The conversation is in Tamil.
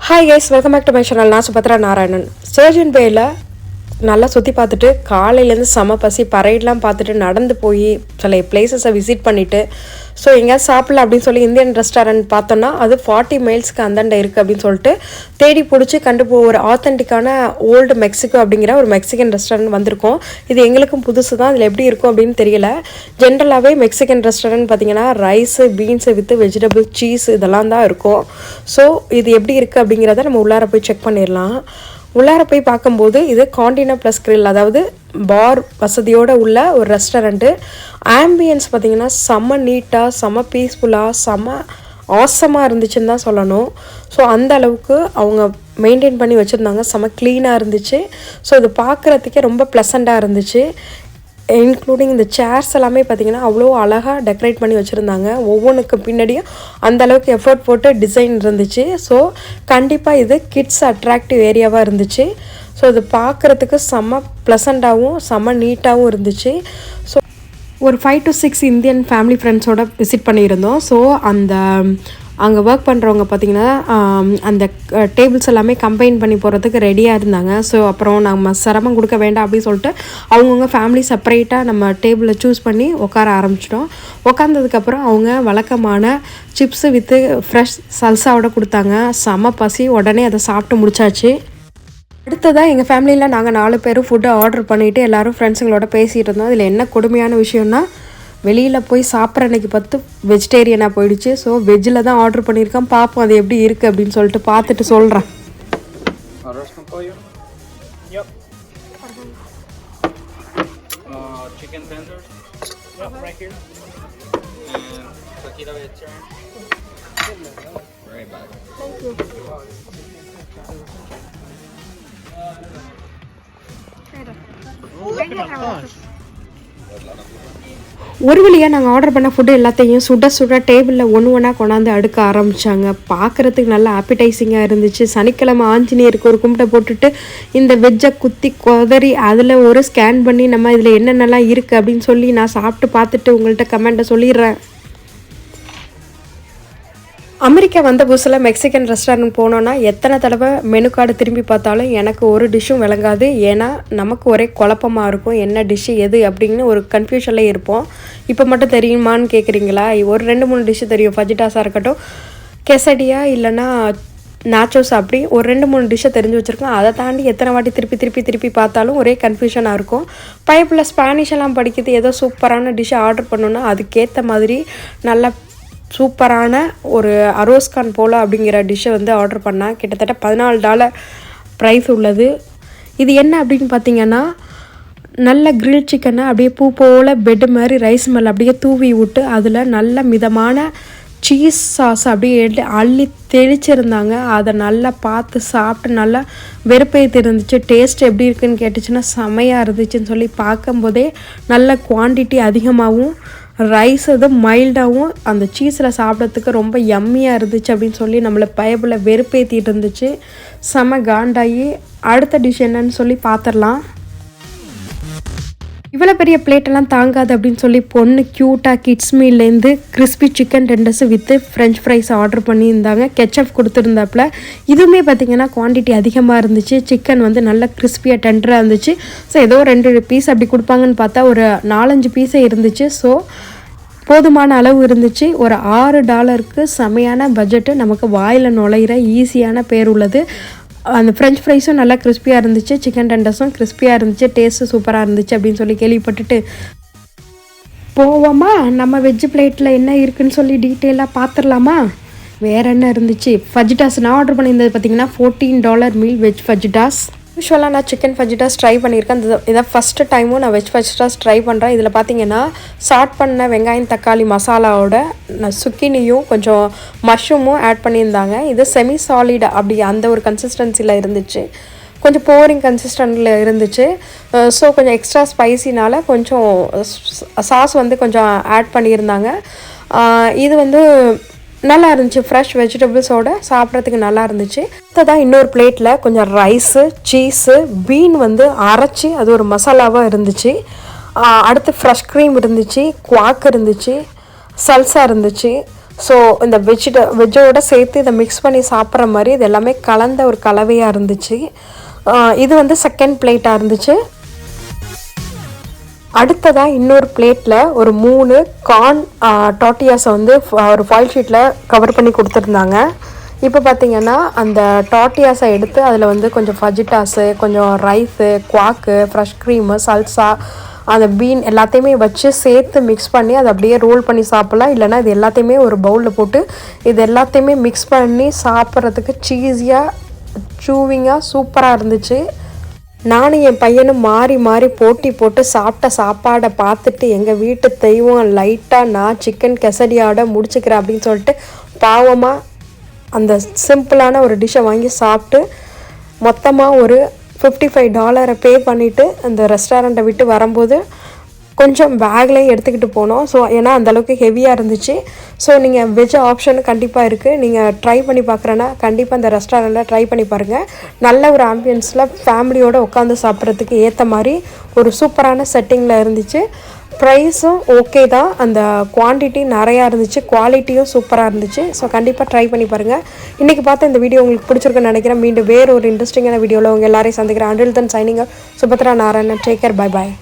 Hi guys, welcome back to my channel. நான் சுபத்ரா நாராயணன். Sturgeon Bayல நல்லா சுற்றி பார்த்துட்டு காலையிலேருந்து செம பசி பரைடெலாம் பார்த்துட்டு நடந்து போய் சில பிளேசஸை விசிட் பண்ணிவிட்டு ஸோ எங்கேயாவது சாப்பிடலாம் அப்படின்னு சொல்லி இந்தியன் ரெஸ்டாரண்ட் பார்த்தோன்னா அது 40 மைல்ஸ்க்கு அந்தாண்ட இருக்குது அப்படின்னு சொல்லிட்டு தேடி பிடிச்சி ஒரு ஆத்தென்டிக்கான ஓல்டு மெக்சிகோ அப்படிங்கிற ஒரு மெக்சிகன் ரெஸ்டாரண்ட் வந்திருக்கோம். இது எங்களுக்கும் புதுசு தான், இதில் எப்படி இருக்கும் அப்படின்னு தெரியல. ஜென்ரலாகவே மெக்சிகன் ரெஸ்டாரண்ட் பார்த்திங்கன்னா rice beans with vegetable cheese இதெல்லாம் தான் இருக்கும். ஸோ இது எப்படி இருக்குது அப்படிங்கிறத நம்ம உள்ளார போய் செக் பண்ணிடலாம். உள்ளார போய் பார்க்கும்போது இது காண்டினா ப்ளஸ் கிரில், அதாவது பார் வசதியோடு உள்ள ஒரு ரெஸ்டாரண்ட்டு. ஆம்பியன்ஸ் பார்த்திங்கன்னா செம்ம நீட்டாக செம்ம பீஸ்ஃபுல்லாக செம்ம ஆசமாக இருந்துச்சுன்னு தான் சொல்லணும். ஸோ அந்த அளவுக்கு அவங்க மெயின்டைன் பண்ணி வச்சுருந்தாங்க, செம்ம க்ளீனாக இருந்துச்சு. ஸோ இது பார்க்குறதுக்கே ரொம்ப ப்ளசண்ட்டாக இருந்துச்சு. இன்க்ளூடிங் இந்த சேர்ஸ் எல்லாமே பார்த்திங்கன்னா அவ்வளோ அழகாக டெக்கரேட் பண்ணி வச்சுருந்தாங்க. ஒவ்வொன்றுக்கு பின்னாடியும் அந்தளவுக்கு எஃபர்ட் போட்டு டிசைன் இருந்துச்சு. ஸோ கண்டிப்பாக இது கிட்ஸ் அட்ராக்டிவ் ஏரியாவாக இருந்துச்சு. ஸோ இது பார்க்குறதுக்கு செம்ம ப்ளசண்ட்டாகவும் செம்ம நீட்டாகவும் இருந்துச்சு. ஸோ ஒரு 5 to 6 இந்தியன் ஃபேமிலி ஃப்ரெண்ட்ஸோடு விசிட் பண்ணியிருந்தோம். ஸோ அங்கே ஒர்க் பண்ணுறவங்க பார்த்திங்கன்னா அந்த டேபிள்ஸ் எல்லாமே கம்பைன் பண்ணி போகிறதுக்கு ரெடியாக இருந்தாங்க. ஸோ அப்புறம் நம்ம சிரமம் கொடுக்க வேண்டாம் அப்படின்னு சொல்லிட்டு அவங்கவுங்க ஃபேமிலி செப்பரேட்டாக நம்ம டேபிளை சூஸ் பண்ணி உட்கார ஆரம்பிச்சிட்டோம். உட்காந்ததுக்கப்புறம் அவங்க வழக்கமான சிப்ஸு வித்து ஃப்ரெஷ் சல்சாவோட கொடுத்தாங்க. செம பசி, உடனே அதை சாப்பிட்டு முடிச்சாச்சு. அடுத்ததாக எங்கள் ஃபேமிலியில் நாங்கள் 4 பேரும் ஃபுட்டை ஆர்டர் பண்ணிவிட்டு எல்லோரும் ஃப்ரெண்ட்ஸுங்களோட பேசிகிட்டு இருந்தோம். இதில் என்ன கொடுமையான விஷயம்னா வெளியில் போய் சாப்பிட்ற அன்றைக்கி பார்த்து வெஜிடேரியனாக போயிடுச்சு. ஸோ வெஜ்ஜில் தான் ஆர்டர் பண்ணியிருக்கேன். பார்ப்போம் அது எப்படி இருக்குது அப்படின்னு சொல்லிட்டு பார்த்துட்டு சொல்கிறேன். ஒரு வழியாக நாங்கள் ஆர்டர் பண்ண ஃபுட்டு எல்லாத்தையும் சுட சுட டேபிளில் ஒன்று கொண்டாந்து அடுக்க ஆரம்பித்தாங்க. பார்க்குறதுக்கு நல்லா ஆப்பிடைசிங்காக இருந்துச்சு. சனிக்கிழமை ஆஞ்சநேயருக்கு ஒரு கும்பிட்டை போட்டுட்டு இந்த வெஜ்ஜை குத்தி கொதறி அதில் ஒரு ஸ்கேன் பண்ணி நம்ம இதில் என்னென்னலாம் இருக்குது அப்படின்னு சொல்லி நான் சாப்பிட்டு பார்த்துட்டு உங்கள்கிட்ட கமெண்ட்டை சொல்லிடுறேன். அமெரிக்கா வந்த புதுசில் மெக்சிகன் ரெஸ்டாரண்ட் போனோன்னா எத்தனை தடவை மெனு கார்டு திரும்பி பார்த்தாலும் எனக்கு ஒரு டிஷ்ஷும் விளங்காது. ஏன்னா நமக்கு ஒரே குழப்பமாக இருக்கும், என்ன டிஷ்ஷு எது அப்படின்னு ஒரு கன்ஃபியூஷன்லேயே இருப்போம். இப்போ மட்டும் தெரியுமான்னு கேட்குறீங்களா? ஒரு 2-3 டிஷ்ஷு தெரியும். ஃபஜிட்டாஸாக இருக்கட்டும், கெசடியா இல்லைன்னா நாச்சோஸ், அப்படி ஒரு 2-3 டிஷ்ஷை தெரிஞ்சு வச்சுருக்கோம். அதை தாண்டி எத்தனை வாட்டி திருப்பி பார்த்தாலும் ஒரே கன்ஃபியூஷனாக இருக்கும். பைப்பில் ஸ்பானிஷ் எல்லாம் படிக்கிறது, ஏதோ சூப்பரான டிஷ்ஷை ஆர்டர் பண்ணோன்னா அதுக்கேற்ற மாதிரி நல்லா சூப்பரான ஒரு அரோஸ்கான் போலா அப்படிங்கிற டிஷ்ஷை ஆர்டர் பண்ணால் கிட்டத்தட்ட $14 ப்ரைஸ் உள்ளது. இது என்ன அப்படின்னு பார்த்தீங்கன்னா, நல்ல கிரில் சிக்கனை அப்படியே பூ போல் பெட்டு மாதிரி ரைஸ் மேலே அப்படியே தூவி விட்டு அதில் நல்ல மிதமான சீஸ் சாஸ் அப்படியே அள்ளி தெளிச்சிருந்தாங்க. அதை நல்லா பார்த்து சாப்பிட்டு நல்லா வெறுப்பேற்றி இருந்துச்சு. டேஸ்ட் எப்படி இருக்குதுன்னு கேட்டுச்சுன்னா செமையாக இருந்துச்சுன்னு சொல்லி பார்க்கும்போதே நல்ல குவான்டிட்டி அதிகமாகவும் ரைஸ் மைல்டாகவும் அந்த சீஸில் சாப்பிட்றதுக்கு ரொம்ப யம்மியாக இருந்துச்சு அப்படின்னு சொல்லி நம்மளை பயபில் வெறுப்பேற்றிட்டு இருந்துச்சு. செம காண்டாகி அடுத்த டிஷ் என்னன்னு சொல்லி பார்த்துடலாம். இவ்வளோ பெரிய பிளேட்டெல்லாம் தாங்காது அப்படின்னு சொல்லி பொண்ணு க்யூட்டாக kids மீல்லேருந்து crispy chicken டெண்டர்ஸு with French fries order பண்ணியிருந்தாங்க. கெச்சப் கொடுத்துருந்தாப்புல. இதுவுமே பார்த்திங்கன்னா குவான்டிட்டி அதிகமாக இருந்துச்சு. சிக்கன் நல்லா கிறிஸ்பியாக டெண்டராக இருந்துச்சு. ஸோ ஏதோ 2 பீஸ் அப்படி கொடுப்பாங்கன்னு பார்த்தா ஒரு 4-5 பீஸே இருந்துச்சு. ஸோ போதுமான அளவு இருந்துச்சு. ஒரு $6க்கு செமையான பட்ஜெட்டு, நமக்கு வாயில் நுழையிற ஈஸியான பேர் உள்ளது. அந்த ஃப்ரெஞ்ச் ஃப்ரைஸும் நல்லா கிறிஸ்பியாக இருந்துச்சு, சிக்கன் டெண்டர்ஸும் கிறிஸ்பியாக இருந்துச்சு, டேஸ்ட்டு சூப்பராக இருந்துச்சு அப்படின்னு சொல்லி கேள்விப்பட்டுட்டு போவோமா நம்ம வெஜ் பிளேட்டில் என்ன இருக்குதுன்னு சொல்லி டீட்டெயிலாக பார்த்துடலாமா? வேறு என்ன இருந்துச்சு? ஃபஜிட்டாஸ் நான் ஆர்டர் பண்ணியிருந்தது பார்த்திங்கன்னா $14 மீல் வெஜ் ஃபஜிட்டாஸ். யூஸ்வலாக நான் சிக்கன் ஃபஜிட்டாஸ் ட்ரை பண்ணியிருக்கேன். இதான் ஃபஸ்ட்டு டைமும் நான் வெஜ் ஃபஜிட்டாஸ் ட்ரை பண்ணுறேன். இதில் பார்த்தீங்கன்னா சாட் பண்ண வெங்காயம் தக்காளி மசாலாவோட சுக்கினியும் கொஞ்சம் மஷ்ரூமும் ஆட் பண்ணியிருந்தாங்க. இது செமி சாலிட் அப்படி அந்த ஒரு கன்சிஸ்டன்சியில் இருந்துச்சு. கொஞ்சம் போரிங் கன்சிஸ்டன்ட்டில் இருந்துச்சு. ஸோ கொஞ்சம் எக்ஸ்ட்ரா ஸ்பைசினால் கொஞ்சம் சாஸ் கொஞ்சம் ஆட் பண்ணியிருந்தாங்க. இது நல்லா இருந்துச்சு. ஃப்ரெஷ் வெஜிடபிள்ஸோடு சாப்பிட்றதுக்கு நல்லா இருந்துச்சு. அடுத்ததான் இன்னொரு பிளேட்டில் கொஞ்சம் ரைஸு சீஸு பீன் அரைச்சி அது ஒரு மசாலாவாக இருந்துச்சு. அடுத்து ஃப்ரெஷ் க்ரீம் இருந்துச்சு, குவாக் இருந்துச்சு, சல்சா இருந்துச்சு. ஸோ இந்த வெஜ்ஜோட சேர்த்து இதை மிக்ஸ் பண்ணி சாப்பிட்ற மாதிரி இது எல்லாமே கலந்த ஒரு கலவையாக இருந்துச்சு. இது வந்து செகண்ட் பிளேட்டாக இருந்துச்சு. அடுத்ததாக இன்னொரு பிளேட்டில் ஒரு 3 கார்ன் டாட்டியாஸை வந்து ஒரு ஃபாயில் ஷீட்டில் கவர் பண்ணி கொடுத்துருந்தாங்க. இப்போ பார்த்திங்கன்னா அந்த டாட்டியாஸை எடுத்து அதில் வந்து கொஞ்சம் ஃபஜிட்டாஸு, கொஞ்சம் ரைஸு, குவாக்கு, ஃப்ரெஷ் க்ரீமு, சல்சா, அந்த பீன் எல்லாத்தையுமே வச்சு சேர்த்து மிக்ஸ் பண்ணி அதை அப்படியே ரோல் பண்ணி சாப்பிட்லாம். இல்லைனா இது எல்லாத்தையுமே ஒரு பவுலில் போட்டு இது எல்லாத்தையுமே மிக்ஸ் பண்ணி சாப்பிட்றதுக்கு சீஸியாக சூவிங்காக சூப்பராக இருந்துச்சு. நானும் என் பையனும் மாறி மாறி போட்டி போட்டு சாப்பிட்ட சாப்பாடை பார்த்துட்டு எங்கள் வீட்டு தெய்வம் லைட்டாக நான் சிக்கன் கெசடியோட முடிச்சுக்கிறேன் அப்படின்னு சொல்லிட்டு பாவமாக அந்த சிம்பிளான ஒரு டிஷ்ஷை வாங்கி சாப்பிட்டு மொத்தமாக ஒரு $55 பே பண்ணிவிட்டு அந்த ரெஸ்டாரண்ட்டை விட்டு வரும்போது கொஞ்சம் பேக்லேயும் எடுத்துக்கிட்டு போனோம். ஸோ ஏன்னா அந்தளவுக்கு ஹெவியாக இருந்துச்சு. ஸோ நீங்கள் வெஜ் ஆப்ஷன் கண்டிப்பாக இருக்குது. நீங்கள் ட்ரை பண்ணி பார்க்குறேன்னா கண்டிப்பாக அந்த ரெஸ்டாரண்ட்டில் ட்ரை பண்ணி பாருங்கள். நல்ல ஒரு ஆம்பியன்ஸில் ஃபேமிலியோடு உட்காந்து சாப்பிட்றதுக்கு ஏற்ற மாதிரி ஒரு சூப்பரான செட்டிங்கில் இருந்துச்சு. ப்ரைஸும் ஓகே தான். அந்த குவான்டிட்டி நிறையா இருந்துச்சு, குவாலிட்டியும் சூப்பராக இருந்துச்சு. ஸோ கண்டிப்பாக ட்ரை பண்ணி பாருங்கள். இன்றைக்கி பார்த்த இந்த வீடியோ உங்களுக்கு பிடிச்சிருக்குன்னு நினைக்கிறேன். மீண்டும் வேறு ஒரு இன்ட்ரெஸ்டிங்கான வீடியோவில் உங்கள் எல்லாரையும் சந்திக்கிறேன். Until then signing Subhadra Narayanan. Take care. Bye bye.